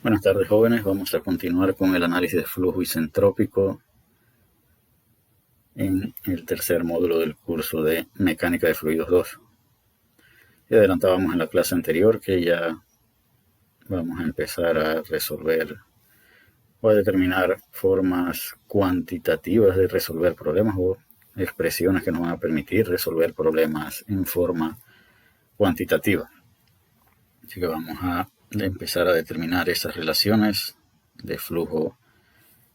Buenas tardes, jóvenes. Vamos a continuar con el análisis de flujo isentrópico en el tercer módulo del curso de Mecánica de Fluidos 2. Y adelantábamos en la clase anterior que ya vamos a empezar a resolver o a determinar formas cuantitativas de resolver problemas o expresiones que nos van a permitir resolver problemas en forma cuantitativa. Así que vamos a empezar a determinar esas relaciones de flujo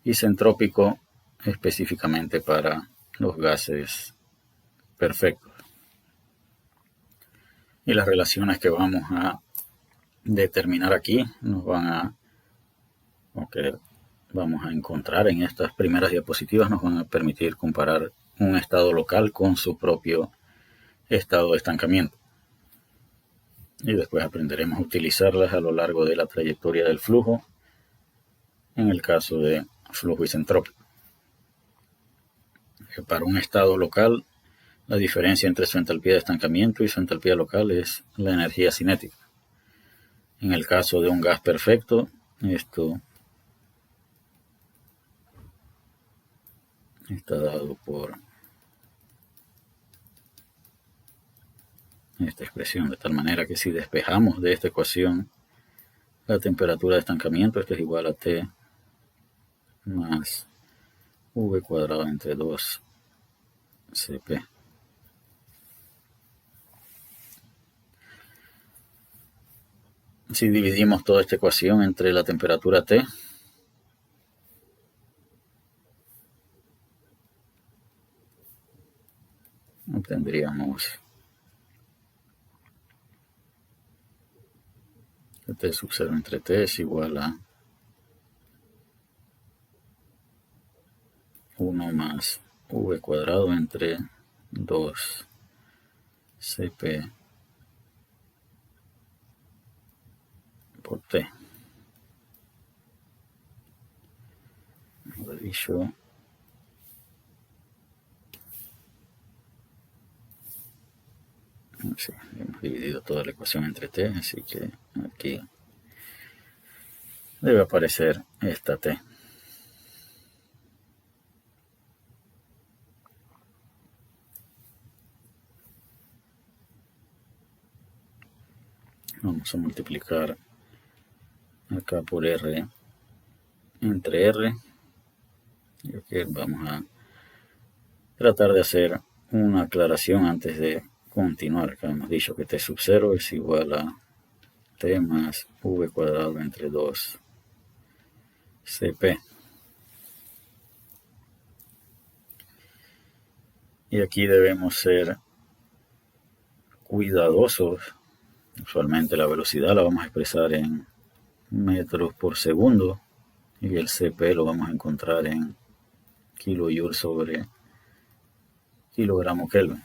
isentrópico específicamente para los gases perfectos. Y las relaciones que vamos a determinar aquí nos van a, o que vamos a encontrar en estas primeras diapositivas, nos van a permitir comparar un estado local con su propio estado de estancamiento. Y después aprenderemos a utilizarlas a lo largo de la trayectoria del flujo en el caso de flujo isentrópico. Para un estado local, la diferencia entre su entalpía de estancamiento y su entalpía local es la energía cinética. En el caso de un gas perfecto, esto está dado por esta expresión, de tal manera que si despejamos de esta ecuación la temperatura de estancamiento, esto es igual a T más V cuadrado entre 2 Cp. Si dividimos toda esta ecuación entre la temperatura T, obtendríamos que T sub 0 entre T es igual a 1 más V cuadrado entre 2 Cp por T. Mejor dicho, sí, hemos dividido toda la ecuación entre T, así que aquí debe aparecer esta T. Vamos a multiplicar acá por R entre R. Y aquí vamos a tratar de hacer una aclaración antes de continuar. Acá hemos dicho que T sub 0 es igual a T más V cuadrado entre 2 Cp. Y aquí debemos ser cuidadosos. Usualmente la velocidad la vamos a expresar en metros por segundo y el Cp lo vamos a encontrar en kilojoule sobre kilogramo Kelvin.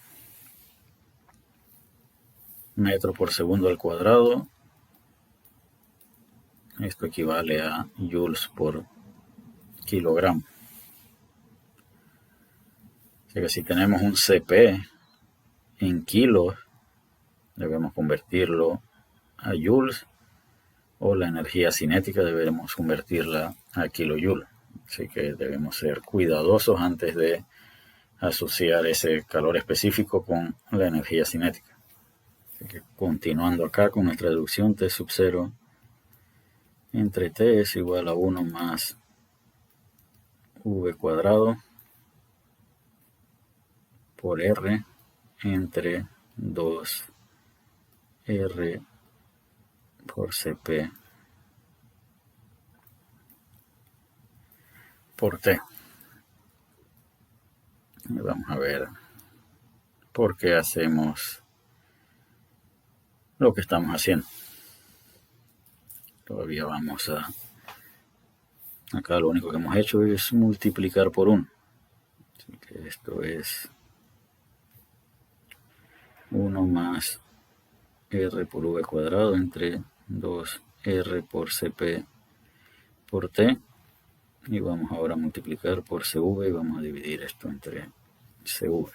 Metro por segundo al cuadrado, esto equivale a joules por kilogramo. Así que si tenemos un Cp en kilos, debemos convertirlo a joules, o la energía cinética debemos convertirla a kilojoule. Así que debemos ser cuidadosos antes de asociar ese calor específico con la energía cinética. Así que continuando acá con nuestra deducción, T sub 0 entre T es igual a 1 más V cuadrado por R entre 2 R por Cp por T. Y vamos a ver por qué hacemos lo que estamos haciendo. Todavía vamos a... Acá lo único que hemos hecho es multiplicar por 1. Así que esto es 1 más R por V cuadrado entre 2R por Cp por T. Y vamos ahora a multiplicar por CV y vamos a dividir esto entre CV.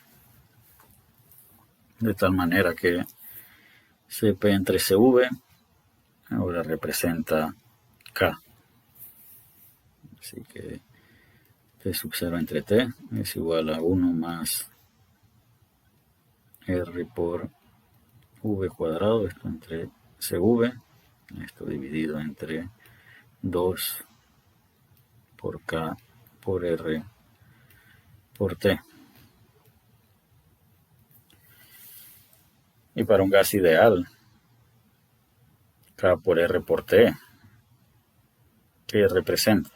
De tal manera que Cp entre CV ahora representa K. Así que T sub 0 entre T es igual a 1 más R por V cuadrado, esto entre CV, esto dividido entre 2 por K por R por T. Y para un gas ideal, K por R por T, ¿qué representa?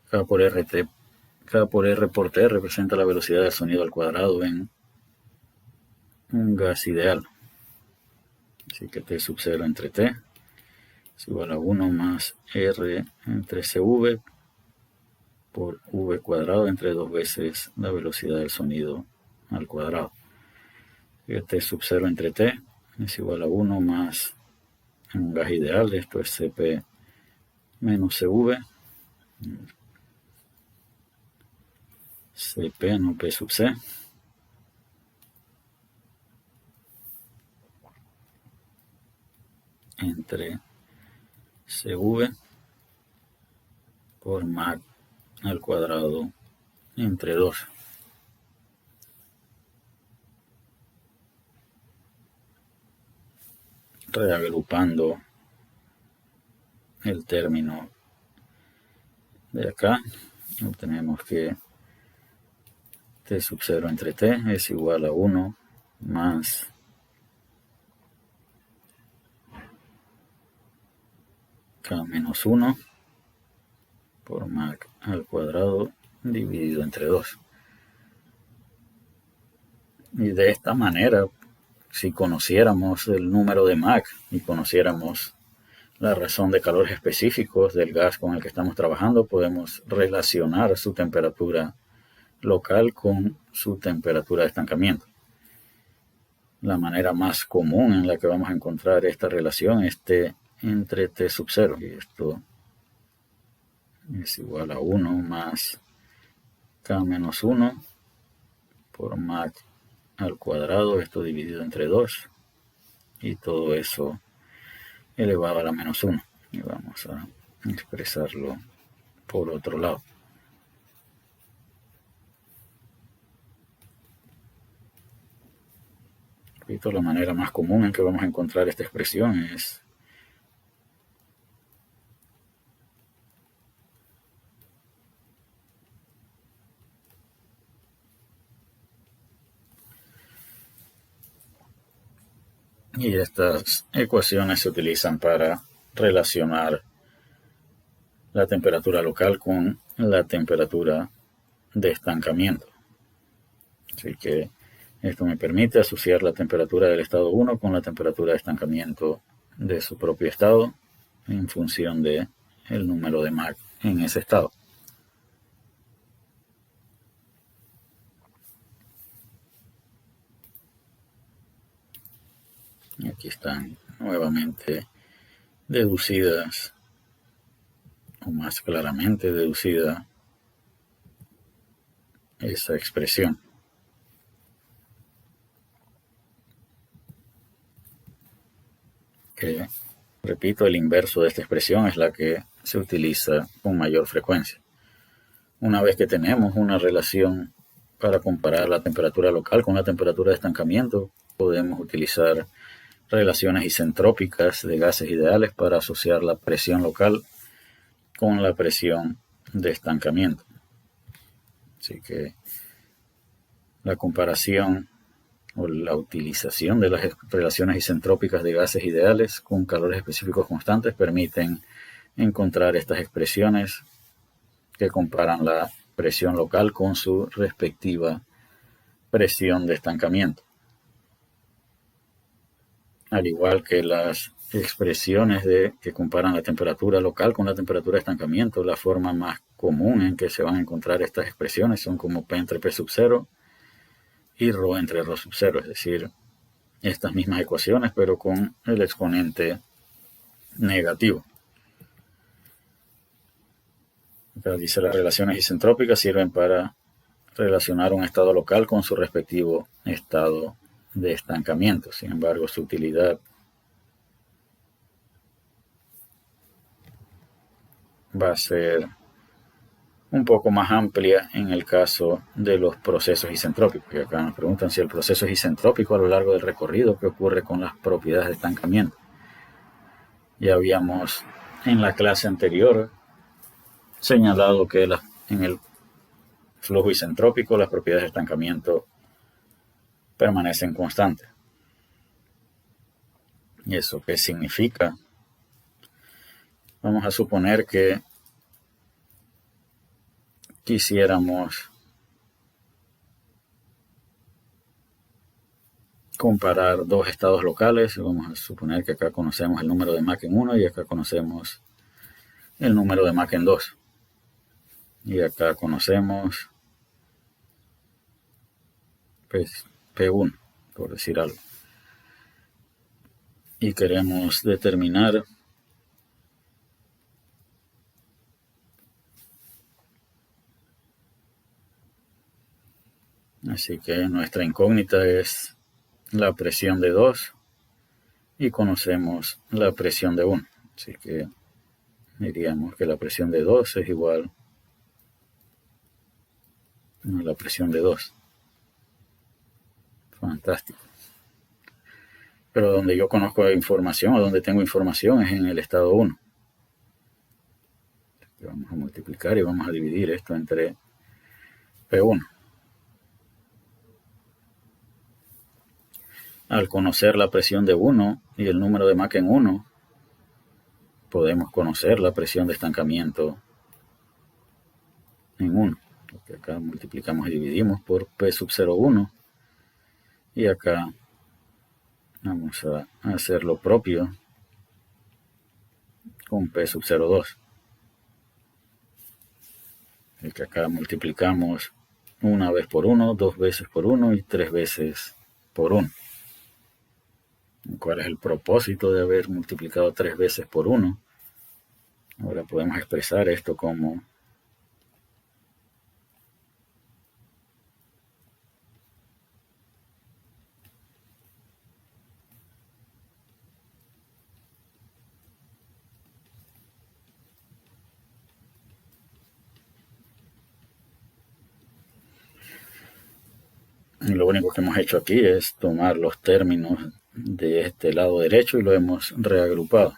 K por R por T representa la velocidad del sonido al cuadrado en un gas ideal. Así que T sub 0 entre T es igual a 1 más R entre CV por V cuadrado entre 2 veces la velocidad del sonido al cuadrado. T sub 0 entre T es igual a 1 más un gas ideal, esto es Cp menos CV, Cp no P sub C, entre CV por Mach al cuadrado entre 2. Reagrupando el término de acá, obtenemos que T sub 0 entre T es igual a 1 más K menos 1 por Mach al cuadrado dividido entre 2. Y de esta manera, si conociéramos el número de Mach y conociéramos la razón de calores específicos del gas con el que estamos trabajando, podemos relacionar su temperatura local con su temperatura de estancamiento. La manera más común en la que vamos a encontrar esta relación es T entre T sub 0. Y esto es igual a 1 más K menos 1 por Mach al cuadrado, esto dividido entre 2. Y todo eso elevado a la menos 1. Y vamos a expresarlo por otro lado. Repito, la manera más común en que vamos a encontrar esta expresión es y estas ecuaciones se utilizan para relacionar la temperatura local con la temperatura de estancamiento. Así que esto me permite asociar la temperatura del estado 1 con la temperatura de estancamiento de su propio estado en función de el número de Mach en ese estado. Y aquí están nuevamente deducidas, o más claramente deducida, esa expresión. Que, repito, el inverso de esta expresión es la que se utiliza con mayor frecuencia. Una vez que tenemos una relación para comparar la temperatura local con la temperatura de estancamiento, podemos utilizar relaciones isentrópicas de gases ideales para asociar la presión local con la presión de estancamiento. Así que la comparación o la utilización de las relaciones isentrópicas de gases ideales con calores específicos constantes permiten encontrar estas expresiones que comparan la presión local con su respectiva presión de estancamiento. Al igual que las expresiones que comparan la temperatura local con la temperatura de estancamiento, la forma más común en que se van a encontrar estas expresiones son como P entre P sub 0 y Rho entre Rho sub 0, es decir, estas mismas ecuaciones pero con el exponente negativo. Acá dice las relaciones isentrópicas sirven para relacionar un estado local con su respectivo estado de estancamiento. Sin embargo, su utilidad va a ser un poco más amplia en el caso de los procesos isentrópicos. Y acá nos preguntan si el proceso es isentrópico a lo largo del recorrido, ¿qué ocurre con las propiedades de estancamiento? Ya habíamos en la clase anterior señalado que en el flujo isentrópico las propiedades de estancamiento permanecen constantes. ¿Y eso qué significa? Vamos a suponer que quisiéramos comparar dos estados locales. Vamos a suponer que acá conocemos el número de Mach en 1 y acá conocemos el número de Mach en 2. Y acá conocemos pues, P1, por decir algo. Y queremos determinar así que nuestra incógnita es la presión de 2 y conocemos la presión de 1. Así que diríamos que la presión de 2 es igual a la presión de 2. Fantástico. Pero donde yo conozco información o donde tengo información es en el estado 1. Vamos a multiplicar y vamos a dividir esto entre P1. Al conocer la presión de 1 y el número de Mach en 1, podemos conocer la presión de estancamiento en 1. Porque acá multiplicamos y dividimos por P sub 0,1. Y acá vamos a hacer lo propio con P sub 0,2. Y que acá multiplicamos una vez por 1, 2 veces por 1 y 3 veces por 1. ¿Cuál es el propósito de haber multiplicado 3 veces por 1? Ahora podemos expresar esto como y lo único que hemos hecho aquí es tomar los términos de este lado derecho y lo hemos reagrupado.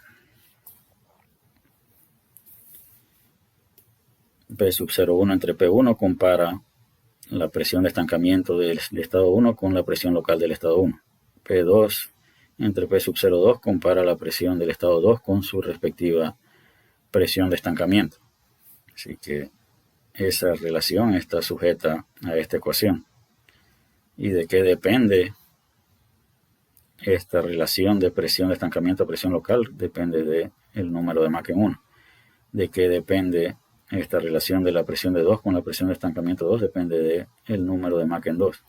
P sub 0,1 entre P1 compara la presión de estancamiento del estado 1 con la presión local del estado 1. P2 entre P sub 0,2 compara la presión del estado 2 con su respectiva presión de estancamiento. Así que esa relación está sujeta a esta ecuación. ¿Y de qué depende esta relación de presión de estancamiento a presión local? Depende del número de Mach en 1. ¿De qué depende esta relación de la presión de 2 con la presión de estancamiento 2? Depende del número de Mach en 2.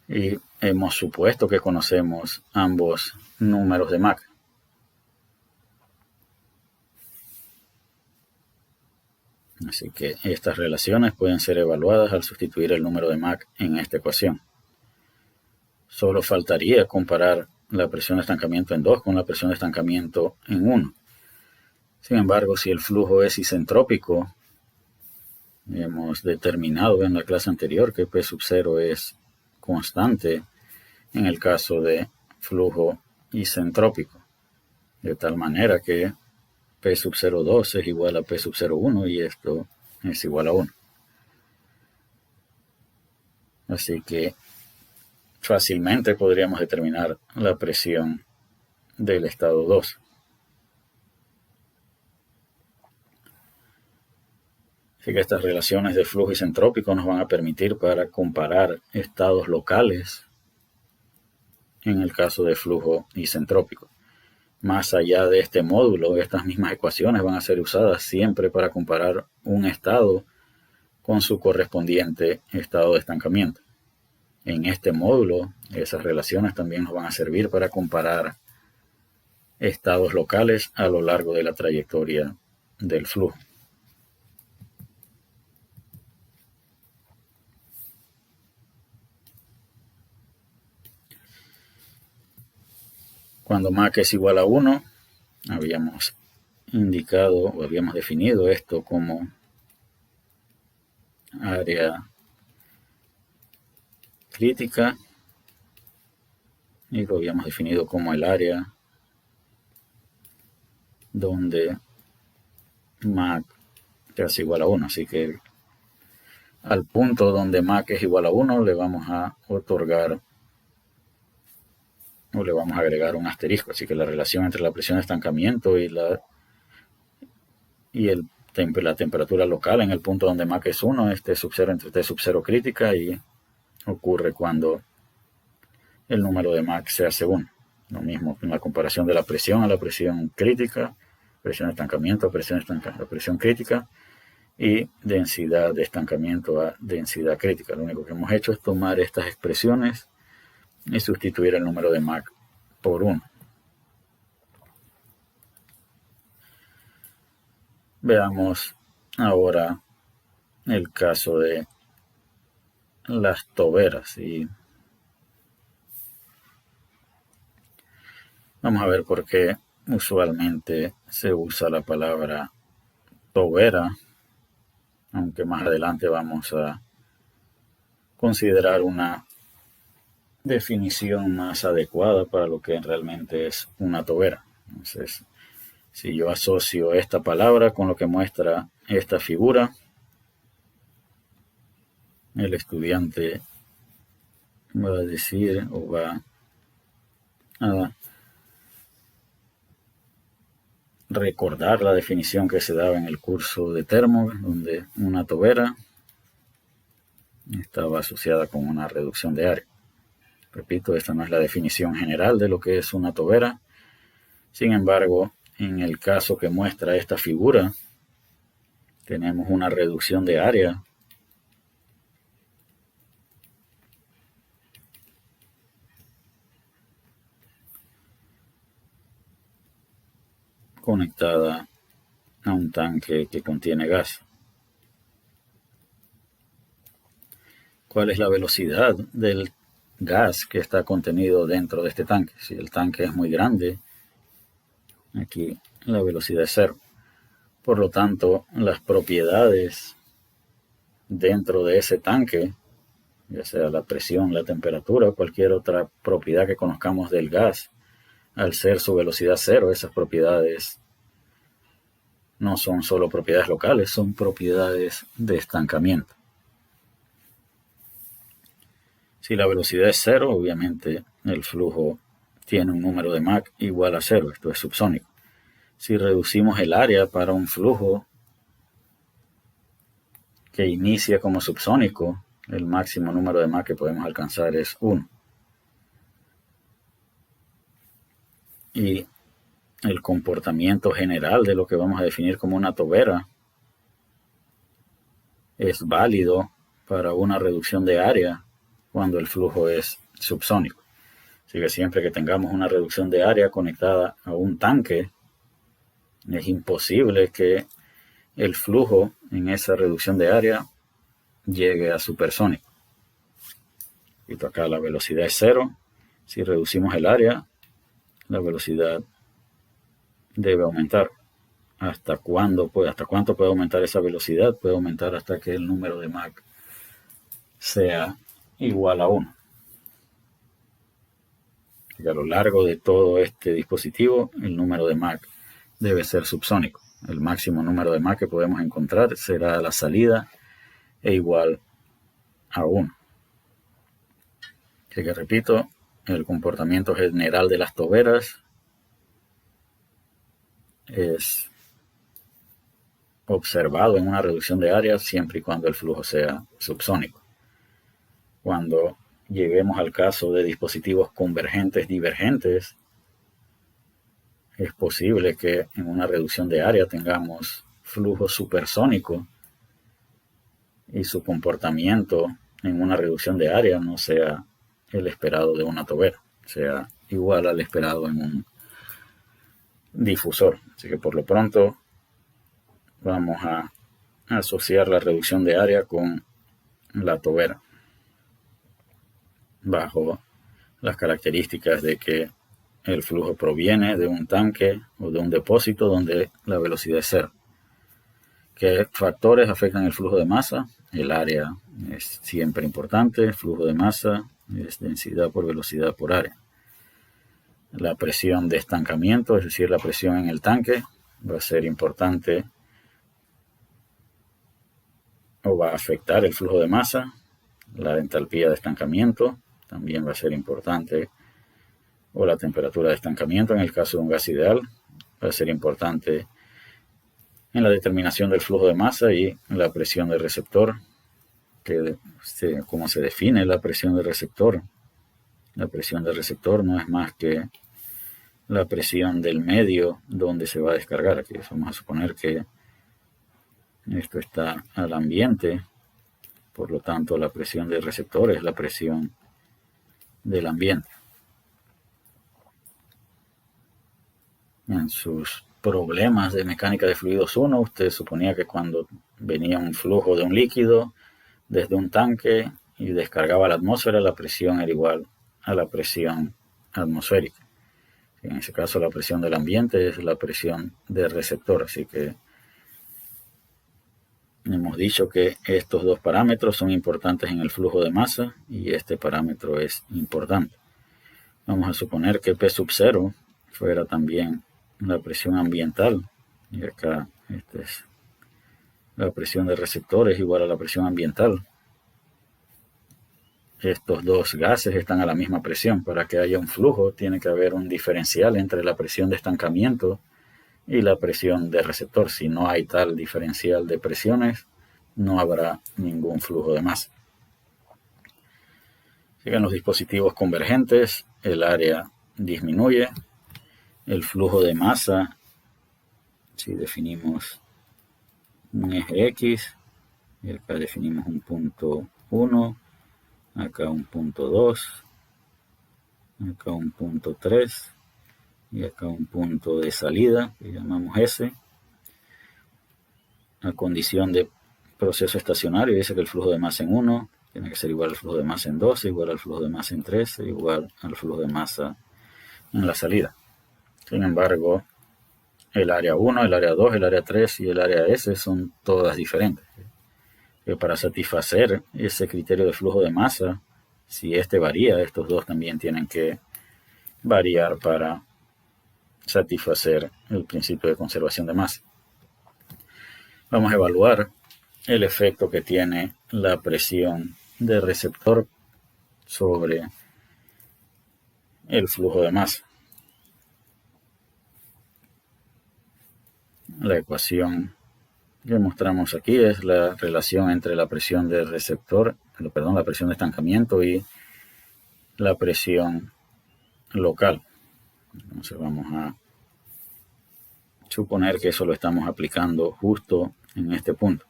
Y hemos supuesto que conocemos ambos números de Mach. Así que estas relaciones pueden ser evaluadas al sustituir el número de Mach en esta ecuación. Solo faltaría comparar la presión de estancamiento en 2 con la presión de estancamiento en 1. Sin embargo, si el flujo es isentrópico, hemos determinado en la clase anterior que P sub 0 es constante en el caso de flujo isentrópico, de tal manera que P sub 0,2 es igual a P sub 0,1 y esto es igual a 1. Así que fácilmente podríamos determinar la presión del estado 2. Así que estas relaciones de flujo isentrópico nos van a permitir para comparar estados locales en el caso de flujo isentrópico. Más allá de este módulo, estas mismas ecuaciones van a ser usadas siempre para comparar un estado con su correspondiente estado de estancamiento. En este módulo, esas relaciones también nos van a servir para comparar estados locales a lo largo de la trayectoria del flujo. Cuando Mach es igual a 1, habíamos indicado o habíamos definido esto como área crítica y lo habíamos definido como el área donde Mach es igual a 1. Así que al punto donde Mach es igual a 1 le vamos a otorgar o le vamos a agregar un asterisco. Así que la relación entre la presión de estancamiento y la temperatura local en el punto donde Mach es 1 es T sub 0 entre T sub 0 crítica, y ocurre cuando el número de Mach se hace 1. Lo mismo en la comparación de la presión a la presión crítica, presión de estancamiento a presión crítica, y densidad de estancamiento a densidad crítica. Lo único que hemos hecho es tomar estas expresiones y sustituir el número de Mach por 1. Veamos ahora el caso de las toberas y vamos a ver por qué usualmente se usa la palabra tobera, aunque más adelante vamos a considerar una definición más adecuada para lo que realmente es una tobera. Entonces, si yo asocio esta palabra con lo que muestra esta figura, el estudiante va a decir o va a recordar la definición que se daba en el curso de termo, donde una tobera estaba asociada con una reducción de área. Repito, esta no es la definición general de lo que es una tobera. Sin embargo, en el caso que muestra esta figura, tenemos una reducción de área conectada a un tanque que contiene gas. ¿Cuál es la velocidad del gas que está contenido dentro de este tanque? Si el tanque es muy grande, aquí la velocidad es 0. Por lo tanto, las propiedades dentro de ese tanque, ya sea la presión, la temperatura o cualquier otra propiedad que conozcamos del gas, al ser su velocidad 0, esas propiedades no son solo propiedades locales, son propiedades de estancamiento. Si la velocidad es 0, obviamente el flujo tiene un número de Mach igual a 0, esto es subsónico. Si reducimos el área para un flujo que inicia como subsónico, el máximo número de Mach que podemos alcanzar es 1. Y el comportamiento general de lo que vamos a definir como una tobera es válido para una reducción de área cuando el flujo es subsónico. Así que siempre que tengamos una reducción de área conectada a un tanque, es imposible que el flujo en esa reducción de área llegue a supersónico. Y acá la velocidad es 0. Si reducimos el área, la velocidad debe aumentar. ¿Hasta cuánto puede aumentar esa velocidad? Puede aumentar hasta que el número de Mach sea igual a 1. Y a lo largo de todo este dispositivo, el número de Mach debe ser subsónico. El máximo número de Mach que podemos encontrar será a la salida e igual a 1. Así que repito, el comportamiento general de las toberas es observado en una reducción de área siempre y cuando el flujo sea subsónico. Cuando lleguemos al caso de dispositivos convergentes divergentes, es posible que en una reducción de área tengamos flujo supersónico y su comportamiento en una reducción de área no sea el esperado de una tobera, sea igual al esperado en un difusor. Así que por lo pronto vamos a asociar la reducción de área con la tobera bajo las características de que el flujo proviene de un tanque o de un depósito donde la velocidad es cero. ¿Qué factores afectan el flujo de masa? El área es siempre importante. El flujo de masa es densidad por velocidad por área. La presión de estancamiento, es decir, la presión en el tanque, va a ser importante o va a afectar el flujo de masa. La entalpía de estancamiento también va a ser importante, o la temperatura de estancamiento en el caso de un gas ideal va a ser importante en la determinación del flujo de masa y la presión del receptor. ¿Cómo se define la presión del receptor? La presión del receptor no es más que la presión del medio donde se va a descargar. Aquí vamos a suponer que esto está al ambiente, por lo tanto la presión del receptor es la presión del ambiente. En sus problemas de mecánica de fluidos 1, usted suponía que cuando venía un flujo de un líquido desde un tanque y descargaba la atmósfera, la presión era igual a la presión atmosférica. En ese caso, la presión del ambiente es la presión del receptor. Así que hemos dicho que estos dos parámetros son importantes en el flujo de masa y este parámetro es importante. Vamos a suponer que P sub 0 fuera también la presión ambiental. Y acá es la presión del receptor es igual a la presión ambiental. Estos dos gases están a la misma presión. Para que haya un flujo tiene que haber un diferencial entre la presión de estancamiento y la presión de receptor. Si no hay tal diferencial de presiones, no habrá ningún flujo de masa. Así que en los dispositivos convergentes el área disminuye, el flujo de masa, si definimos un eje X, y acá definimos un punto 1, acá un punto 2, acá un punto 3 y acá un punto de salida que llamamos S. A condición de proceso estacionario dice que el flujo de masa en 1 tiene que ser igual al flujo de masa en 2, igual al flujo de masa en 3, igual al flujo de masa en la salida. Sin embargo, el área 1, el área 2, el área 3 y el área S son todas diferentes. Que para satisfacer ese criterio de flujo de masa, si este varía, estos dos también tienen que variar para satisfacer el principio de conservación de masa. Vamos a evaluar el efecto que tiene la presión del receptor sobre el flujo de masa. La ecuación que mostramos aquí es la relación entre la presión del receptor, la presión de estancamiento y la presión local. Entonces vamos a suponer que eso lo estamos aplicando justo en este punto.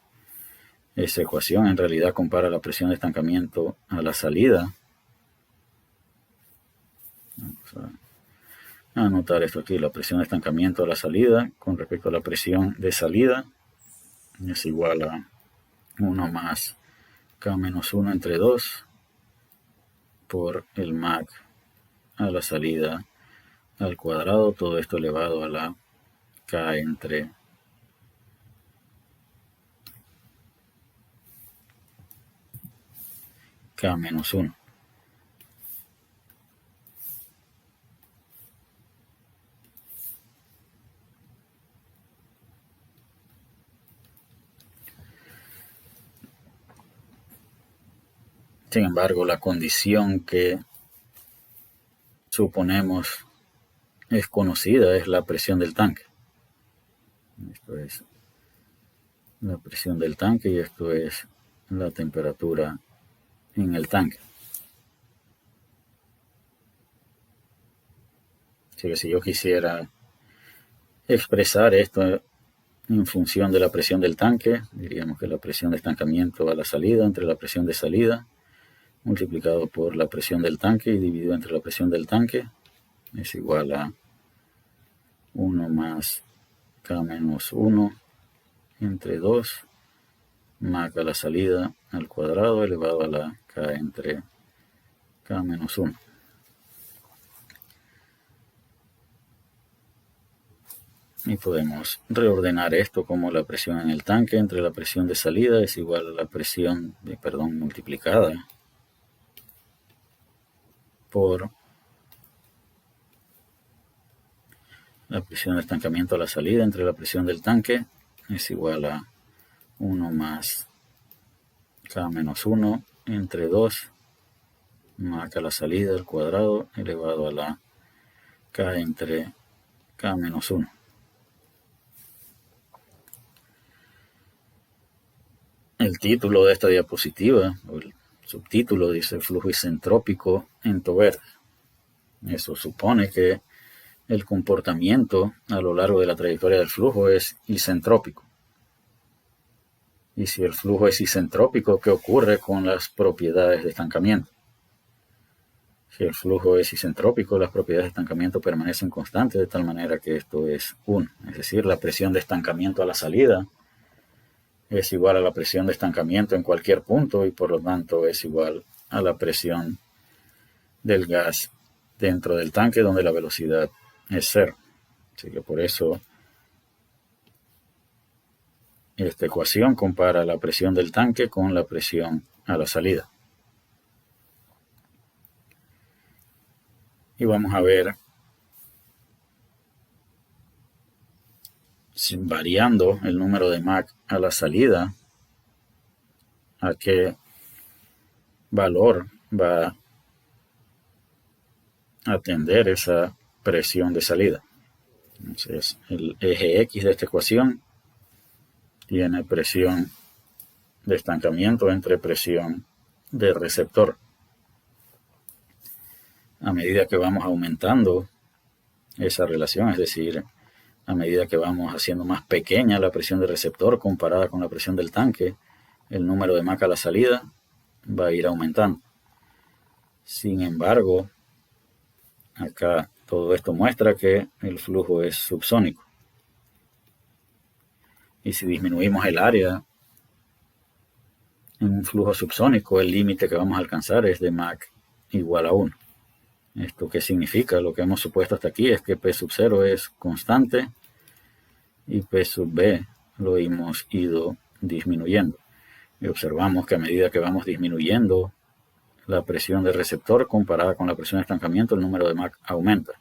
Esa ecuación en realidad compara la presión de estancamiento a la salida. Vamos a anotar esto aquí, la presión de estancamiento a la salida con respecto a la presión de salida es igual a 1 más K menos 1 entre 2 por el MAC a la salida al cuadrado, todo esto elevado a la K entre K menos 1. Sin embargo, la condición que suponemos es conocida, es la presión del tanque. Esto es la presión del tanque y esto es la temperatura en el tanque. Así que si yo quisiera expresar esto en función de la presión del tanque, diríamos que la presión de estancamiento a la salida entre la presión de salida multiplicado por la presión del tanque y dividido entre la presión del tanque es igual a 1 más K menos 1 entre 2 MAC a la salida al cuadrado elevado a la K entre K menos 1. Y podemos reordenar esto como la presión en el tanque entre la presión de salida es igual a la presión, multiplicada por la presión de estancamiento a la salida entre la presión del tanque es igual a 1 más K menos 1 entre 2 más a la salida al cuadrado elevado a la K entre K menos 1. El título de esta diapositiva, o el subtítulo, dice flujo isentrópico en verde. Eso supone que el comportamiento a lo largo de la trayectoria del flujo es isentrópico. Y si el flujo es isentrópico, ¿qué ocurre con las propiedades de estancamiento? Si el flujo es isentrópico, las propiedades de estancamiento permanecen constantes de tal manera que esto es 1. Es decir, la presión de estancamiento a la salida es igual a la presión de estancamiento en cualquier punto y por lo tanto es igual a la presión del gas dentro del tanque donde la velocidad es 0. Así que por eso esta ecuación compara la presión del tanque con la presión a la salida. Y vamos a ver, variando el número de Mach a la salida, a qué valor va a atender esa presión de salida. Entonces, el eje X de esta ecuación tiene presión de estancamiento entre presión de receptor. A medida que vamos aumentando esa relación, es decir, a medida que vamos haciendo más pequeña la presión de receptor comparada con la presión del tanque, el número de Mach a la salida va a ir aumentando. Sin embargo, acá todo esto muestra que el flujo es subsónico. Y si disminuimos el área en un flujo subsónico, el límite que vamos a alcanzar es de Mach igual a 1. ¿Esto qué significa? Lo que hemos supuesto hasta aquí es que P sub 0 es constante y P sub B lo hemos ido disminuyendo. Y observamos que a medida que vamos disminuyendo la presión de receptor comparada con la presión de estancamiento, el número de Mach aumenta.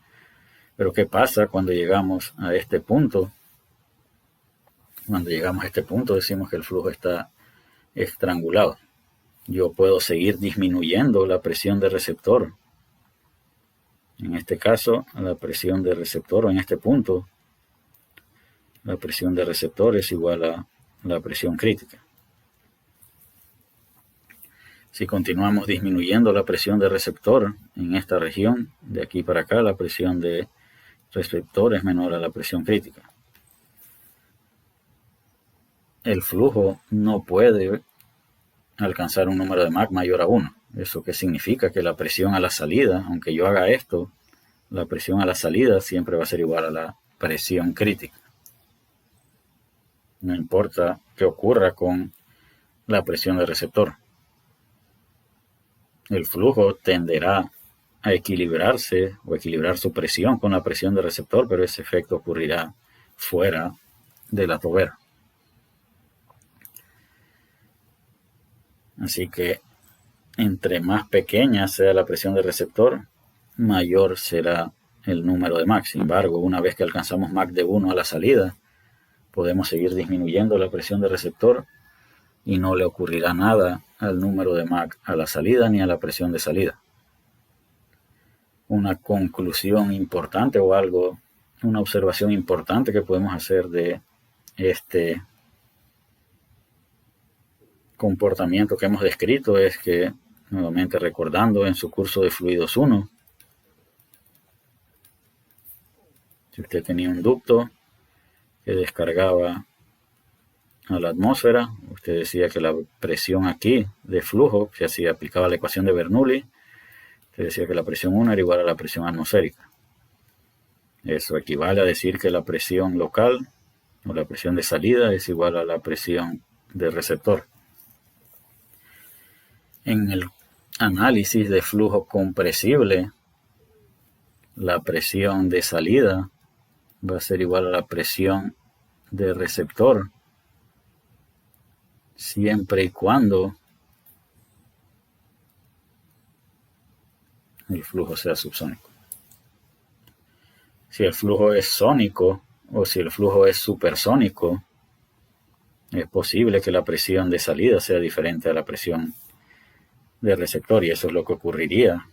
Pero ¿qué pasa cuando llegamos a este punto? Cuando llegamos a este punto decimos que el flujo está estrangulado. Yo puedo seguir disminuyendo la presión de receptor. En este caso, la presión de receptor, o en este punto, la presión de receptor es igual a la presión crítica. Si continuamos disminuyendo la presión de receptor en esta región, de aquí para acá, la presión de receptor es menor a la presión crítica. El flujo no puede alcanzar un número de Mach mayor a 1. ¿Eso qué significa? Que la presión a la salida, aunque yo haga esto, la presión a la salida siempre va a ser igual a la presión crítica. No importa qué ocurra con la presión del receptor. El flujo tenderá a equilibrarse o equilibrar su presión con la presión del receptor, pero ese efecto ocurrirá fuera de la tobera. Así que entre más pequeña sea la presión del receptor, mayor será el número de Mach. Sin embargo, una vez que alcanzamos Mach de 1 a la salida, podemos seguir disminuyendo la presión del receptor y no le ocurrirá nada al número de Mach a la salida ni a la presión de salida. Una conclusión importante o algo, una observación importante que podemos hacer de este comportamiento que hemos descrito es que, nuevamente recordando en su curso de fluidos 1, si usted tenía un ducto que descargaba a la atmósfera, usted decía que la presión aquí de flujo, si así aplicaba la ecuación de Bernoulli, usted decía que la presión 1 era igual a la presión atmosférica. Eso equivale a decir que la presión local o la presión de salida es igual a la presión del receptor. En el análisis de flujo compresible, la presión de salida va a ser igual a la presión de receptor siempre y cuando el flujo sea subsónico. Si el flujo es sónico o si el flujo es supersónico, es posible que la presión de salida sea diferente a la presión de receptor, y eso es lo que ocurriría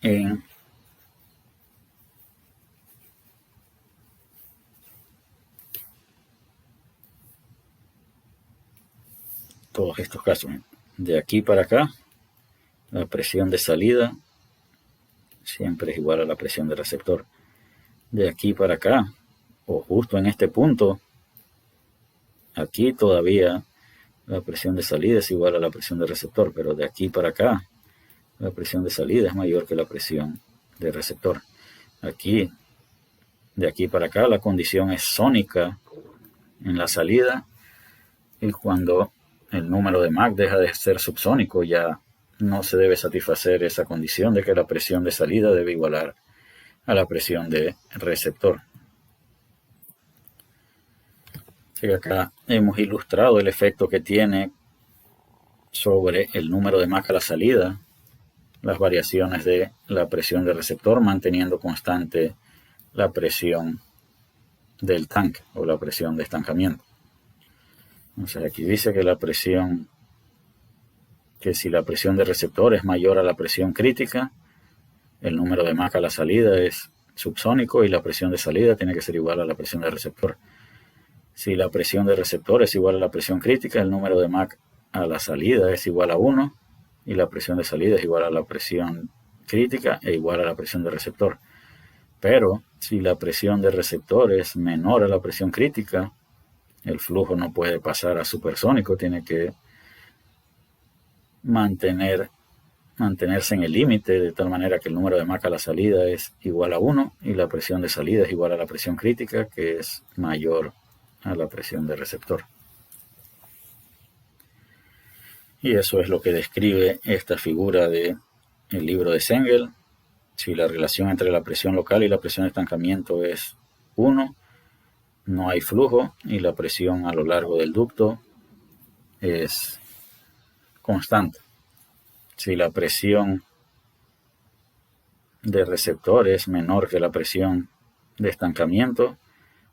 en todos estos casos. De aquí para acá, la presión de salida siempre es igual a la presión de receptor. De aquí para acá, o justo en este punto, aquí todavía la presión de salida es igual a la presión de receptor, pero de aquí para acá, la presión de salida es mayor que la presión de receptor. Aquí, de aquí para acá, la condición es sónica en la salida, y cuando el número de Mach deja de ser subsónico, ya no se debe satisfacer esa condición de que la presión de salida debe igualar a la presión de receptor. Así que acá hemos ilustrado el efecto que tiene sobre el número de Mach a la salida las variaciones de la presión de receptor, manteniendo constante la presión del tanque o la presión de estancamiento. Entonces aquí dice que si la presión de receptor es mayor a la presión crítica, el número de Mach a la salida es subsónico y la presión de salida tiene que ser igual a la presión de receptor. Si la presión de receptor es igual a la presión crítica, el número de Mach a la salida es igual a 1 y la presión de salida es igual a la presión crítica e igual a la presión de receptor. Pero si la presión de receptor es menor a la presión crítica, el flujo no puede pasar a supersónico, tiene que mantenerse en el límite de tal manera que el número de Mach a la salida es igual a 1 y la presión de salida es igual a la presión crítica, que es mayor a la presión de receptor. Y eso es lo que describe esta figura del libro de Sengel. Si la relación entre la presión local y la presión de estancamiento es 1, no hay flujo y la presión a lo largo del ducto es constante. Si la presión de receptor es menor que la presión de estancamiento,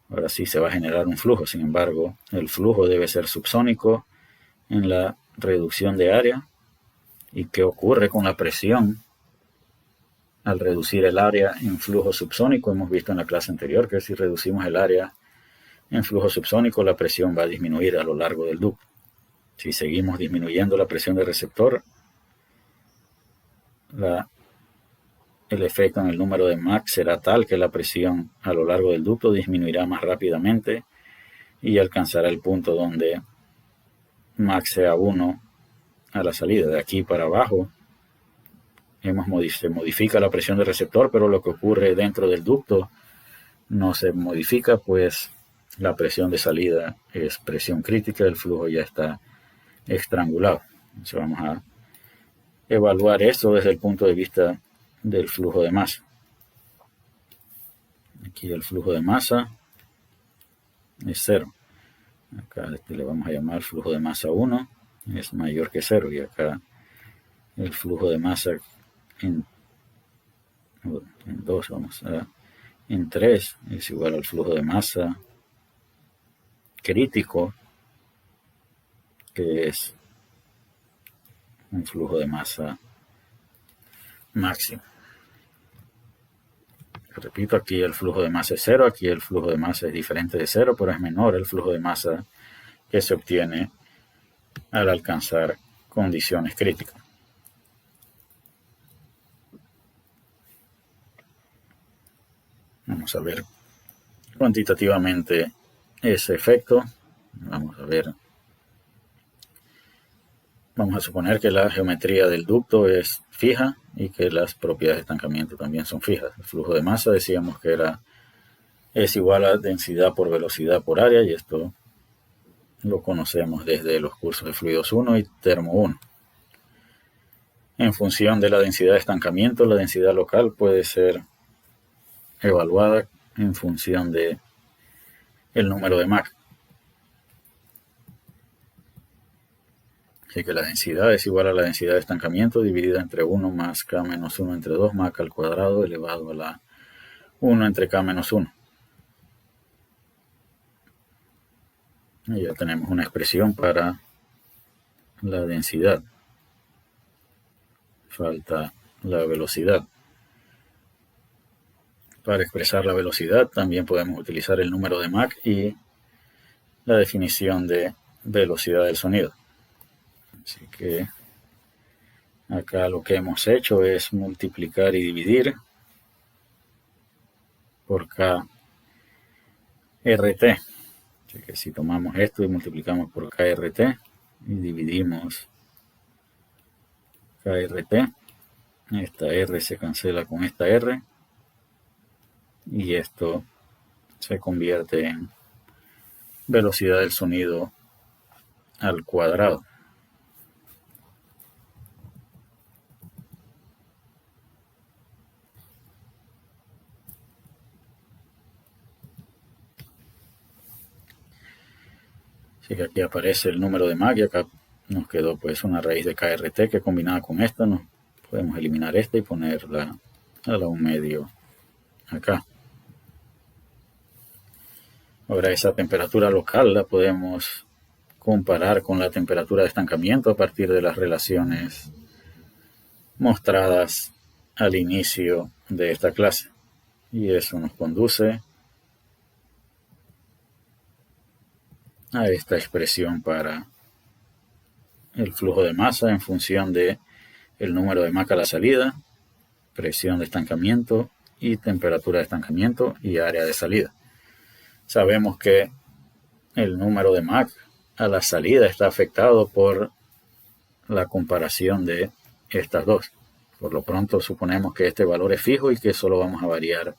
ahora sí se va a generar un flujo. Sin embargo, el flujo debe ser subsónico en la reducción de área. ¿Y qué ocurre con la presión al reducir el área en flujo subsónico? Hemos visto en la clase anterior que si reducimos el área en flujo subsónico, la presión va a disminuir a lo largo del ducto. Si seguimos disminuyendo la presión de receptor, el efecto en el número de Mach será tal que la presión a lo largo del ducto disminuirá más rápidamente y alcanzará el punto donde Mach sea 1 a la salida. De aquí para abajo se modifica la presión del receptor, pero lo que ocurre dentro del ducto no se modifica, pues la presión de salida es presión crítica, el flujo ya está estrangulado. Entonces vamos a evaluar eso desde el punto de vista del flujo de masa. Aquí el flujo de masa es 0. Acá le vamos a llamar flujo de masa 1, es mayor que 0, y acá el flujo de masa en 2, en 3 es igual al flujo de masa crítico, que es un flujo de masa máximo. Repito, aquí el flujo de masa es 0, aquí el flujo de masa es diferente de 0, pero es menor el flujo de masa que se obtiene al alcanzar condiciones críticas. Vamos a ver cuantitativamente ese efecto. Vamos a suponer que la geometría del ducto es fija y que las propiedades de estancamiento también son fijas. El flujo de masa decíamos que es igual a densidad por velocidad por área, y esto lo conocemos desde los cursos de fluidos 1 y termo 1. En función de la densidad de estancamiento, la densidad local puede ser evaluada en función de el número de Mach. Así que la densidad es igual a la densidad de estancamiento dividida entre 1 más K menos 1 entre 2 Mach al cuadrado elevado a la 1 entre K menos 1. Y ya tenemos una expresión para la densidad. Falta la velocidad. Para expresar la velocidad también podemos utilizar el número de Mach y la definición de velocidad del sonido. Así que acá lo que hemos hecho es multiplicar y dividir por KRT. Así que si tomamos esto y multiplicamos por KRT y dividimos KRT, esta R se cancela con esta R y esto se convierte en velocidad del sonido al cuadrado. Así que aquí aparece el número de Mach y acá nos quedó pues una raíz de KRT que combinada con esta nos podemos eliminar esta y ponerla a la 1/2 acá. Ahora esa temperatura local la podemos comparar con la temperatura de estancamiento a partir de las relaciones mostradas al inicio de esta clase. Y eso nos conduce a esta expresión para el flujo de masa en función de el número de Mach a la salida, presión de estancamiento y temperatura de estancamiento y área de salida. Sabemos que el número de Mach a la salida está afectado por la comparación de estas dos. Por lo pronto suponemos que este valor es fijo y que solo vamos a variar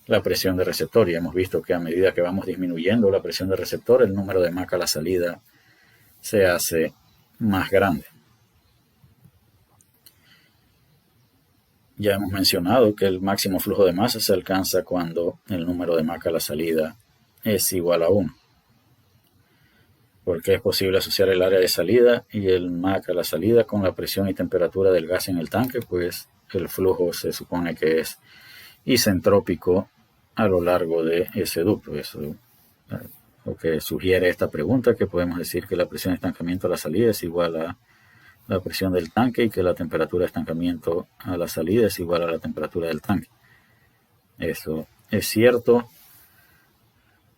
la presión de receptor. Y hemos visto que a medida que vamos disminuyendo la presión de receptor, el número de Mach a la salida se hace más grande. Ya hemos mencionado que el máximo flujo de masa se alcanza cuando el número de Mach a la salida es igual a 1. Porque es posible asociar el área de salida y el Mach a la salida con la presión y temperatura del gas en el tanque, pues el flujo se supone que es isentrópico a lo largo de ese ducto. Eso lo que sugiere esta pregunta, que podemos decir que la presión de estancamiento a la salida es igual a la presión del tanque y que la temperatura de estancamiento a la salida es igual a la temperatura del tanque. Eso es cierto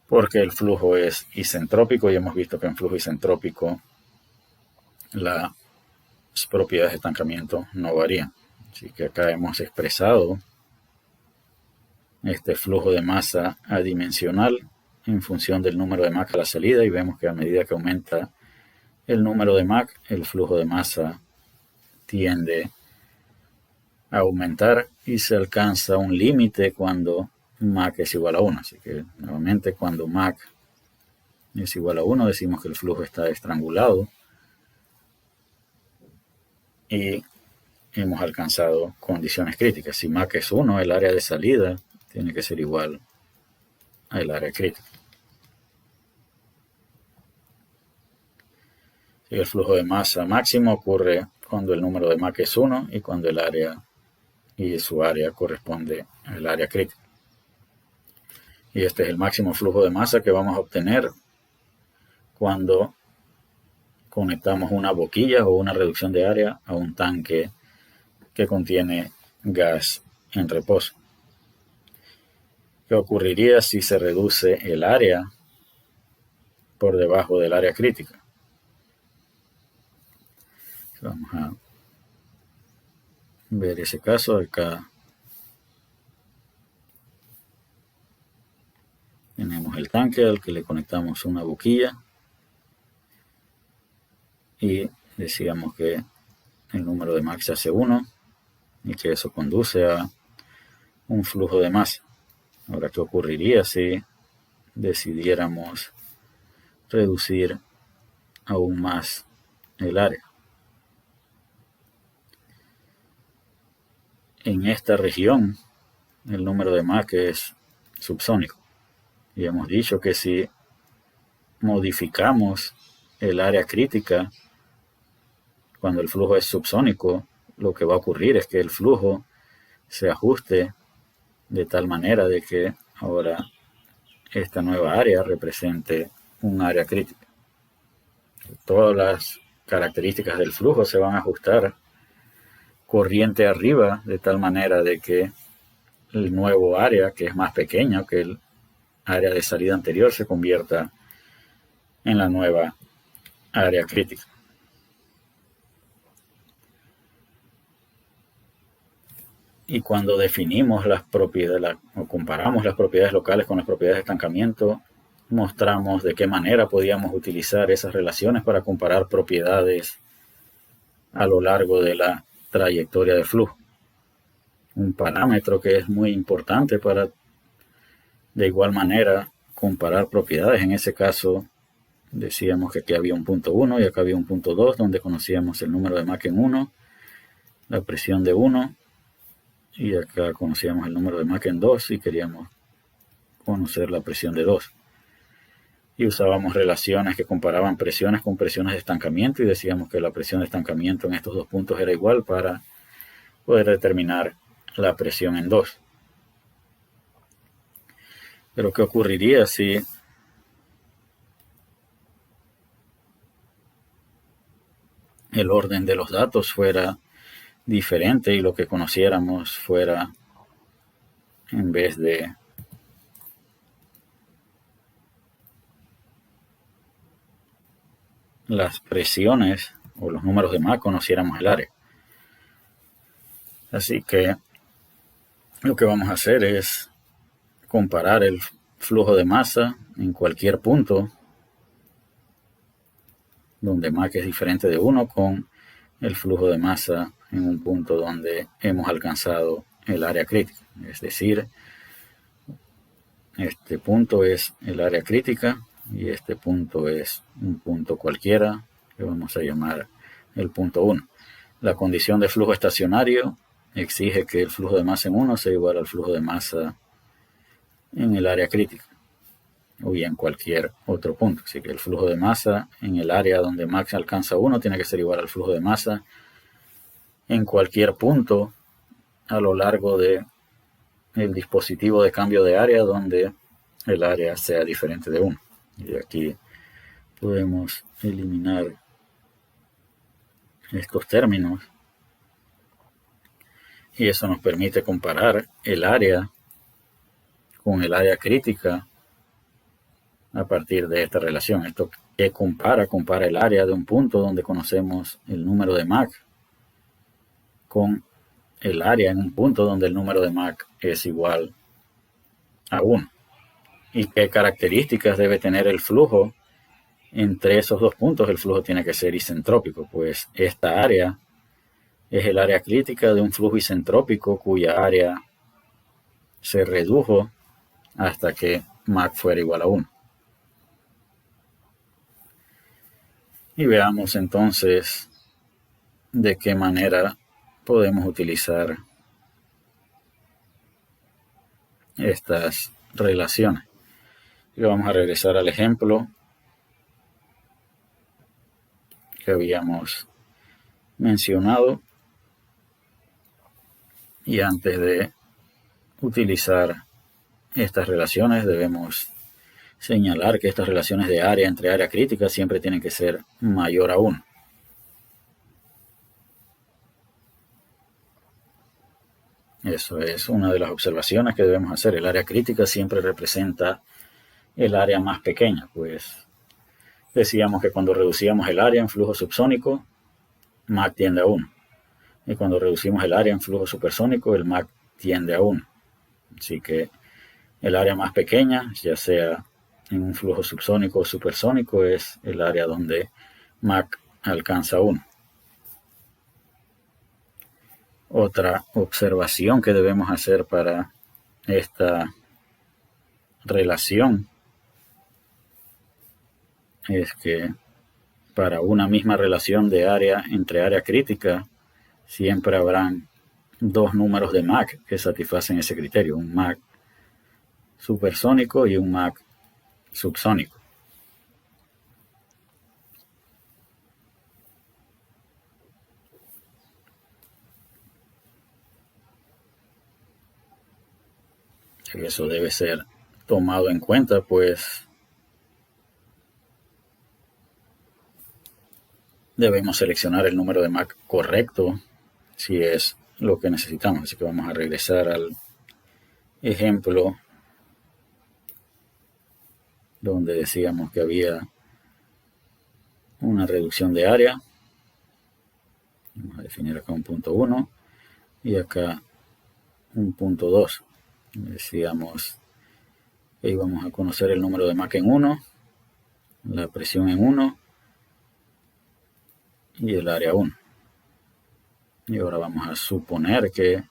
porque el flujo es isentrópico y hemos visto que en flujo isentrópico las propiedades de estancamiento no varían. Así que acá hemos expresado este flujo de masa adimensional en función del número de Mach a la salida y vemos que a medida que aumenta el número de Mach, el flujo de masa tiende a aumentar y se alcanza un límite cuando Mach es igual a 1. Así que nuevamente cuando Mach es igual a 1 decimos que el flujo está estrangulado y hemos alcanzado condiciones críticas. Si Mach es 1, el área de salida tiene que ser igual al área crítica. El flujo de masa máximo ocurre cuando el número de Mach es 1 y cuando el área y su área corresponde al área crítica. Y este es el máximo flujo de masa que vamos a obtener cuando conectamos una boquilla o una reducción de área a un tanque que contiene gas en reposo. ¿Qué ocurriría si se reduce el área por debajo del área crítica? Vamos a ver ese caso. Acá tenemos el tanque al que le conectamos una boquilla y decíamos que el número de Mach se hace 1 y que eso conduce a un flujo de masa. Ahora, ¿qué ocurriría si decidiéramos reducir aún más el área. En esta región, el número de Mach es subsónico. Y hemos dicho que si modificamos el área crítica, cuando el flujo es subsónico, lo que va a ocurrir es que el flujo se ajuste de tal manera de que ahora esta nueva área represente un área crítica. Todas las características del flujo se van a ajustar corriente arriba de tal manera de que el nuevo área, que es más pequeño que el área de salida anterior, se convierta en la nueva área crítica. Y cuando definimos las propiedades o comparamos las propiedades locales con las propiedades de estancamiento, mostramos de qué manera podíamos utilizar esas relaciones para comparar propiedades a lo largo de la trayectoria del flujo. Un parámetro que es muy importante para, de igual manera, comparar propiedades. En ese caso, decíamos que aquí había un punto 1 y acá había un punto 2, donde conocíamos el número de Mach en 1, la presión de 1, y acá conocíamos el número de Mach en 2 y queríamos conocer la presión de 2. Y usábamos relaciones que comparaban presiones con presiones de estancamiento y decíamos que la presión de estancamiento en estos dos puntos era igual para poder determinar la presión en 2. Pero ¿qué ocurriría si el orden de los datos fuera diferente y lo que conociéramos fuera, en vez de las presiones o los números de Mach, conociéramos el área? Así que lo que vamos a hacer es comparar el flujo de masa en cualquier punto donde Mach es diferente de 1 con el flujo de masa en un punto donde hemos alcanzado el área crítica. Es decir, este punto es el área crítica y este punto es un punto cualquiera que vamos a llamar el punto 1. La condición de flujo estacionario exige que el flujo de masa en 1 sea igual al flujo de masa en el área crítica o en cualquier otro punto. Así que el flujo de masa en el área donde Mach alcanza 1 tiene que ser igual al flujo de masa en cualquier punto a lo largo de el dispositivo de cambio de área donde el área sea diferente de 1. Y aquí podemos eliminar estos términos y eso nos permite comparar el área con el área crítica a partir de esta relación. Esto que compara el área de un punto donde conocemos el número de Mach con el área en un punto donde el número de Mach es igual a 1. ¿Y qué características debe tener el flujo entre esos dos puntos? El flujo tiene que ser isentrópico, pues esta área es el área crítica de un flujo isentrópico cuya área se redujo hasta que Mach fuera igual a 1. Y veamos entonces de qué manera podemos utilizar estas relaciones. Y vamos a regresar al ejemplo que habíamos mencionado. Y antes de utilizar estas relaciones debemos señalar que estas relaciones de área entre área crítica siempre tienen que ser mayor a 1. Eso es una de las observaciones que debemos hacer. El área crítica siempre representa el área más pequeña, pues decíamos que cuando reducíamos el área en flujo subsónico, Mach tiende a 1. Y cuando reducimos el área en flujo supersónico, el Mach tiende a 1. Así que el área más pequeña, ya sea en un flujo subsónico o supersónico, es el área donde Mach alcanza 1. Otra observación que debemos hacer para esta relación es que para una misma relación de área entre área crítica, siempre habrán dos números de Mach que satisfacen ese criterio, un Mach supersónico y un Mach subsónico. Eso debe ser tomado en cuenta, pues debemos seleccionar el número de Mach correcto si es lo que necesitamos. Así que vamos a regresar al ejemplo donde decíamos que había una reducción de área. Vamos a definir acá un punto 1 y acá un punto 2. Decíamos que íbamos a conocer el número de Mach en 1, la presión en 1 y el área 1. Y ahora vamos a suponer que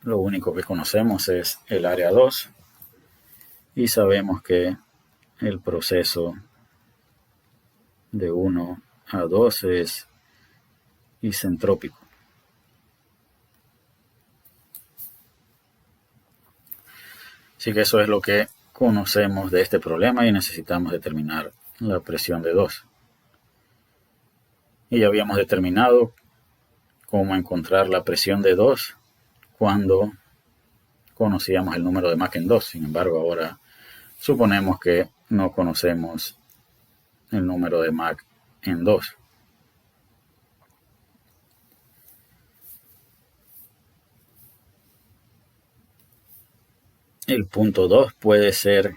lo único que conocemos es el área 2 y sabemos que el proceso de 1 a 2 es isentrópico. Así que eso es lo que conocemos de este problema y necesitamos determinar la presión de 2. Y ya habíamos determinado cómo encontrar la presión de 2 cuando conocíamos el número de Mach en 2. Sin embargo, ahora suponemos que no conocemos el número de Mach en 2. El punto 2 puede ser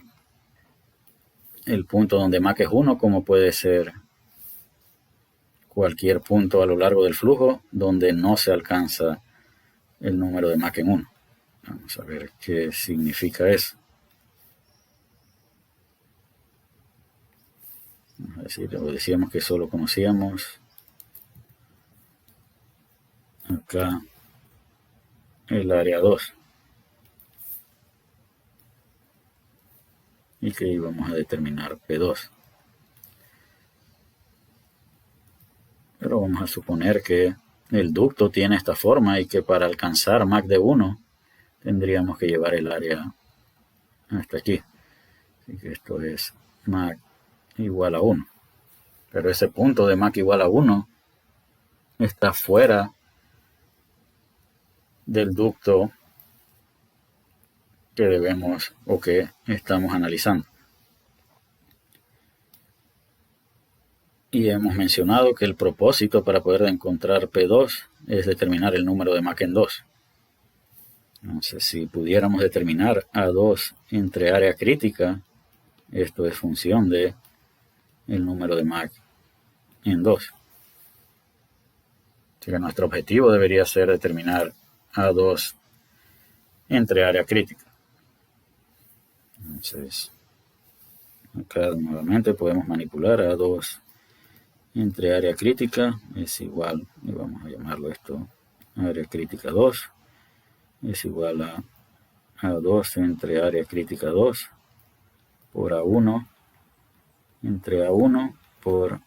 el punto donde Mach es 1, como puede ser cualquier punto a lo largo del flujo donde no se alcanza el número de Mach en 1. Vamos a ver qué significa eso. Vamos a decir, decíamos que solo conocíamos acá el área 2. Y que íbamos a determinar P2. Pero vamos a suponer que el ducto tiene esta forma y que para alcanzar Mach de 1 tendríamos que llevar el área hasta aquí. Así que esto es Mach igual a 1. Pero ese punto de Mach igual a 1 está fuera del ducto que debemos o que estamos analizando. Y hemos mencionado que el propósito para poder encontrar P2 es determinar el número de Mach en 2. Entonces, si pudiéramos determinar A2 entre área crítica, esto es función de el número de Mach en 2. Así que nuestro objetivo debería ser determinar A2 entre área crítica. Entonces, acá nuevamente podemos manipular A2 entre área crítica es igual, y vamos a llamarlo esto área crítica 2, es igual a A2 entre área crítica 2 por A1 entre A1 por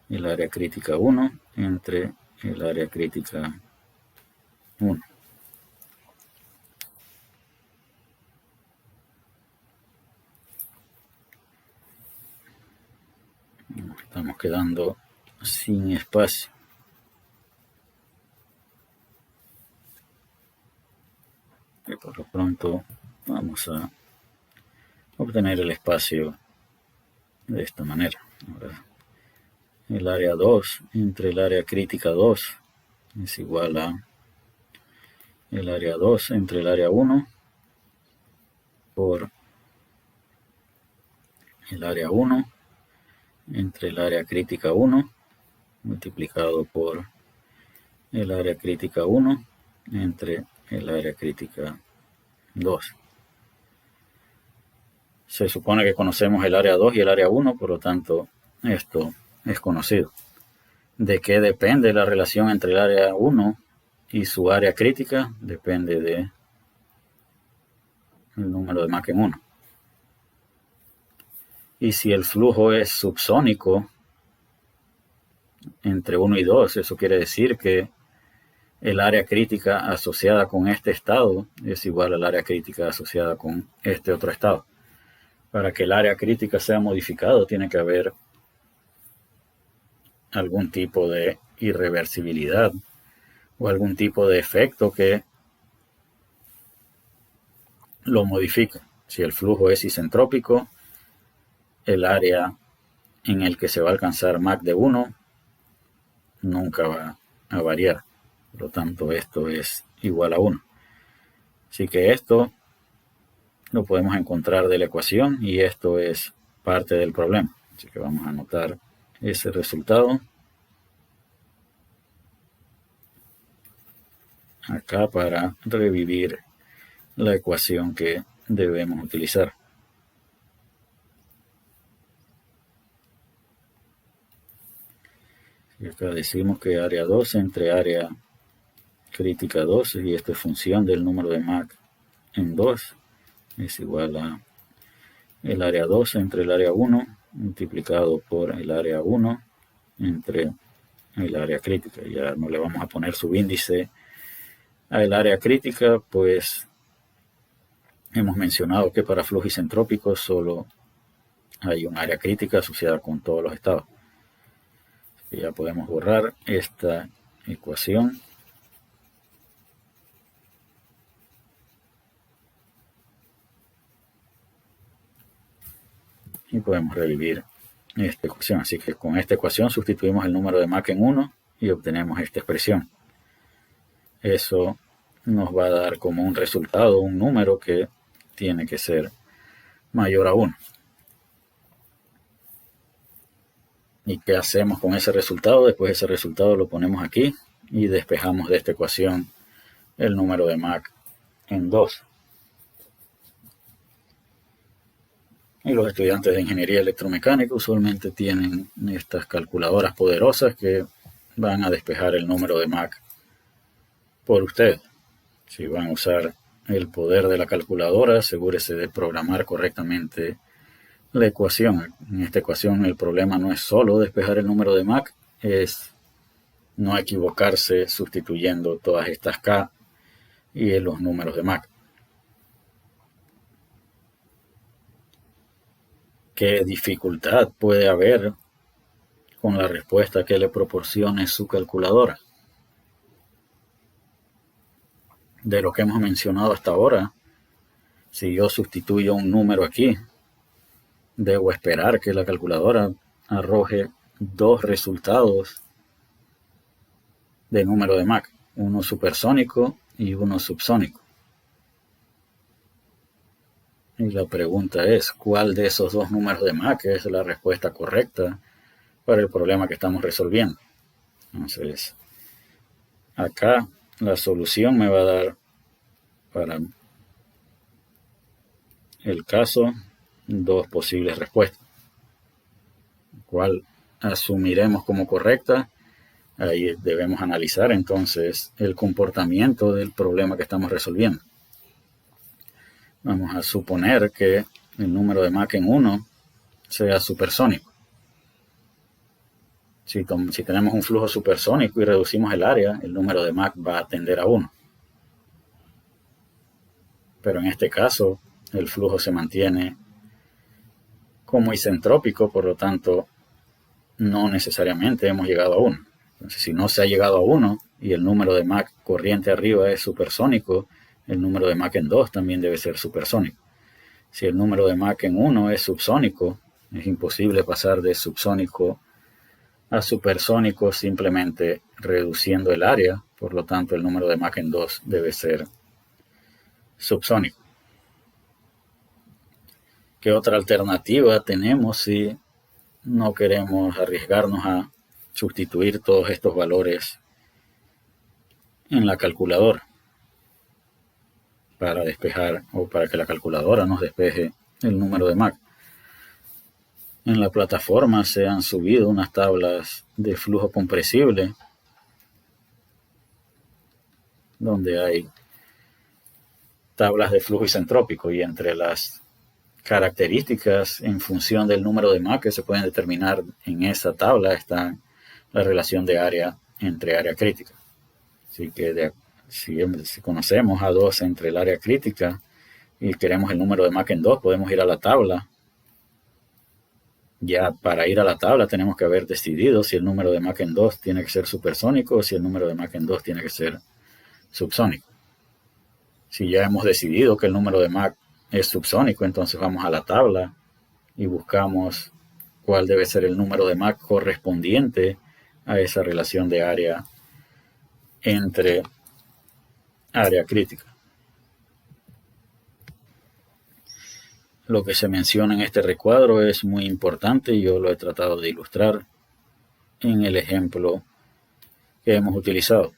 el área crítica 1 entre el área crítica 1. Estamos quedando sin espacio. Y por lo pronto vamos a obtener el espacio de esta manera. Ahora, el área 2 entre el área crítica 2 es igual a el área 2 entre el área 1 por el área 1 entre el área crítica 1 multiplicado por el área crítica 1 entre el área crítica 2. Se supone que conocemos el área 2 y el área 1, por lo tanto, esto es conocido. ¿De qué depende la relación entre el área 1 y su área crítica? Depende de el número de Mach en 1. Y si el flujo es subsónico entre 1 y 2, eso quiere decir que el área crítica asociada con este estado es igual al área crítica asociada con este otro estado. Para que el área crítica sea modificado, tiene que haber algún tipo de irreversibilidad o algún tipo de efecto que lo modifique. Si el flujo es isentrópico, el área en el que se va a alcanzar Mach de 1 nunca va a variar. Por lo tanto, esto es igual a 1. Así que esto lo podemos encontrar de la ecuación y esto es parte del problema. Así que vamos a anotar ese resultado acá para revivir la ecuación que debemos utilizar. Y acá decimos que área 12 entre área crítica 12, y esto es función del número de Mach en 2, es igual a el área 12 entre el área 1 multiplicado por el área 1 entre el área crítica. Ya no le vamos a poner subíndice al área crítica, pues hemos mencionado que para flujos isentrópicos solo hay un área crítica asociada con todos los estados. Y ya podemos borrar esta ecuación. Y podemos revivir esta ecuación. Así que con esta ecuación sustituimos el número de Mach en 1 y obtenemos esta expresión. Eso nos va a dar como un resultado un número que tiene que ser mayor a 1. ¿Y qué hacemos con ese resultado? Después ese resultado lo ponemos aquí y despejamos de esta ecuación el número de Mach en 2. Y los estudiantes de ingeniería electromecánica usualmente tienen estas calculadoras poderosas que van a despejar el número de Mach por usted. Si van a usar el poder de la calculadora, asegúrese de programar correctamente la ecuación. En esta ecuación el problema no es solo despejar el número de Mach, es no equivocarse sustituyendo todas estas K y los números de Mach. ¿Qué dificultad puede haber con la respuesta que le proporcione su calculadora? De lo que hemos mencionado hasta ahora, si yo sustituyo un número aquí, debo esperar que la calculadora arroje dos resultados de número de Mach, uno supersónico y uno subsónico. Y la pregunta es, ¿cuál de esos dos números de Mach es la respuesta correcta para el problema que estamos resolviendo? Entonces, acá la solución me va a dar para el caso dos posibles respuestas. ¿Cuál asumiremos como correcta? Ahí debemos analizar entonces el comportamiento del problema que estamos resolviendo. Vamos a suponer que el número de Mach en 1 sea supersónico. Si tenemos un flujo supersónico y reducimos el área, el número de Mach va a tender a 1. Pero en este caso, el flujo se mantiene como isentrópico, por lo tanto, no necesariamente hemos llegado a 1. Entonces, si no se ha llegado a 1 y el número de Mach corriente arriba es supersónico, el número de Mach en 2 también debe ser supersónico. Si el número de Mach en 1 es subsónico, es imposible pasar de subsónico a supersónico simplemente reduciendo el área, por lo tanto el número de Mach en 2 debe ser subsónico. ¿Qué otra alternativa tenemos si no queremos arriesgarnos a sustituir todos estos valores en la calculadora para despejar o para que la calculadora nos despeje el número de Mach? En la plataforma se han subido unas tablas de flujo compresible donde hay tablas de flujo isentrópico y entre las características en función del número de Mach que se pueden determinar en esa tabla está la relación de área entre área crítica. Así que si conocemos a 2 entre el área crítica y queremos el número de Mach en 2, podemos ir a la tabla. Ya para ir a la tabla tenemos que haber decidido si el número de Mach en 2 tiene que ser supersónico o si el número de Mach en 2 tiene que ser subsónico. Si ya hemos decidido que el número de Mach es subsónico, entonces vamos a la tabla y buscamos cuál debe ser el número de Mach correspondiente a esa relación de área entre área crítica. Lo que se menciona en este recuadro es muy importante y yo lo he tratado de ilustrar en el ejemplo que hemos utilizado.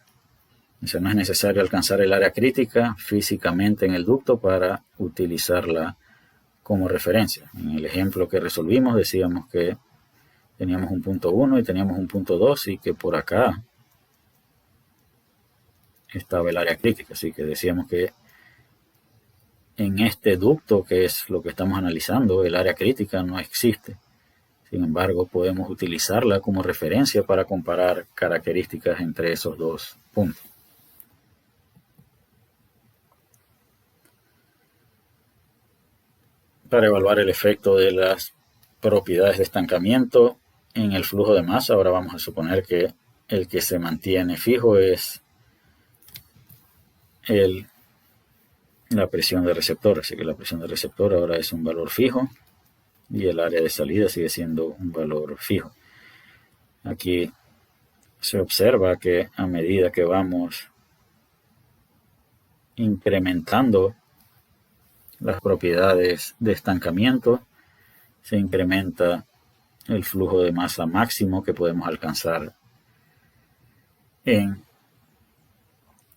O sea, no es necesario alcanzar el área crítica físicamente en el ducto para utilizarla como referencia. En el ejemplo que resolvimos decíamos que teníamos un punto 1 y teníamos un punto 2 y que por acá estaba el área crítica. Así que decíamos que en este ducto, que es lo que estamos analizando, el área crítica no existe. Sin embargo, podemos utilizarla como referencia para comparar características entre esos dos puntos. Para evaluar el efecto de las propiedades de estancamiento en el flujo de masa, ahora vamos a suponer que el que se mantiene fijo es la presión de receptor, así que la presión de receptor ahora es un valor fijo y el área de salida sigue siendo un valor fijo. Aquí se observa que a medida que vamos incrementando las propiedades de estancamiento, se incrementa el flujo de masa máximo que podemos alcanzar en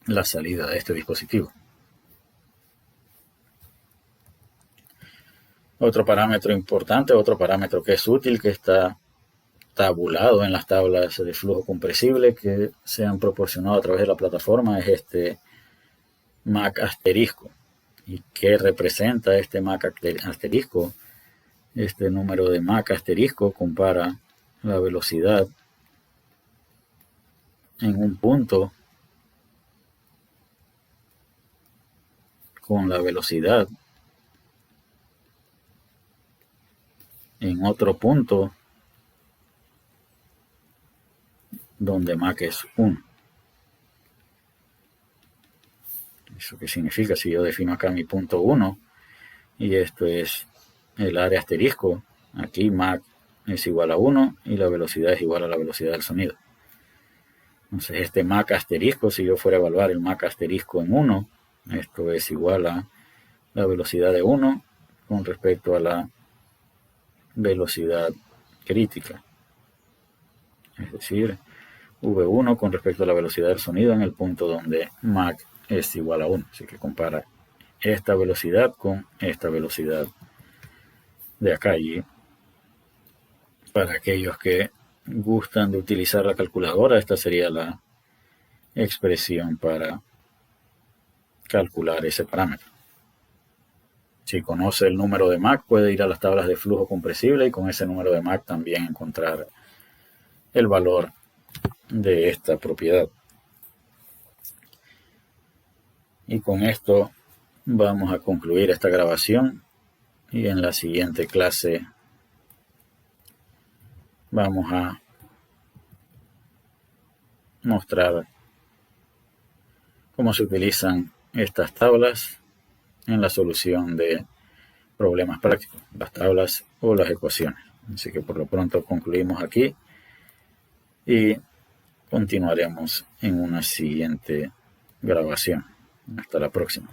la salida de este dispositivo. Otro parámetro importante, otro parámetro que es útil, que está tabulado en las tablas de flujo compresible que se han proporcionado a través de la plataforma, es este Mach asterisco. ¿Y qué representa este Mach asterisco? Este número de Mach asterisco compara la velocidad en un punto con la velocidad en otro punto donde Mach es 1. ¿Eso qué significa? Si yo defino acá mi punto 1 y esto es el área asterisco, aquí Mach es igual a 1 y la velocidad es igual a la velocidad del sonido. Entonces este Mach asterisco, si yo fuera a evaluar el Mach asterisco en 1, esto es igual a la velocidad de 1 con respecto a la velocidad crítica. Es decir, V1 con respecto a la velocidad del sonido en el punto donde Mach es igual a 1. Así que compara esta velocidad con esta velocidad de acá. Y para aquellos que gustan de utilizar la calculadora, esta sería la expresión para calcular ese parámetro. Si conoce el número de Mach, puede ir a las tablas de flujo compresible y con ese número de Mach también encontrar el valor de esta propiedad. Y con esto vamos a concluir esta grabación y en la siguiente clase vamos a mostrar cómo se utilizan estas tablas en la solución de problemas prácticos, las tablas o las ecuaciones. Así que por lo pronto concluimos aquí y continuaremos en una siguiente grabación. Hasta la próxima.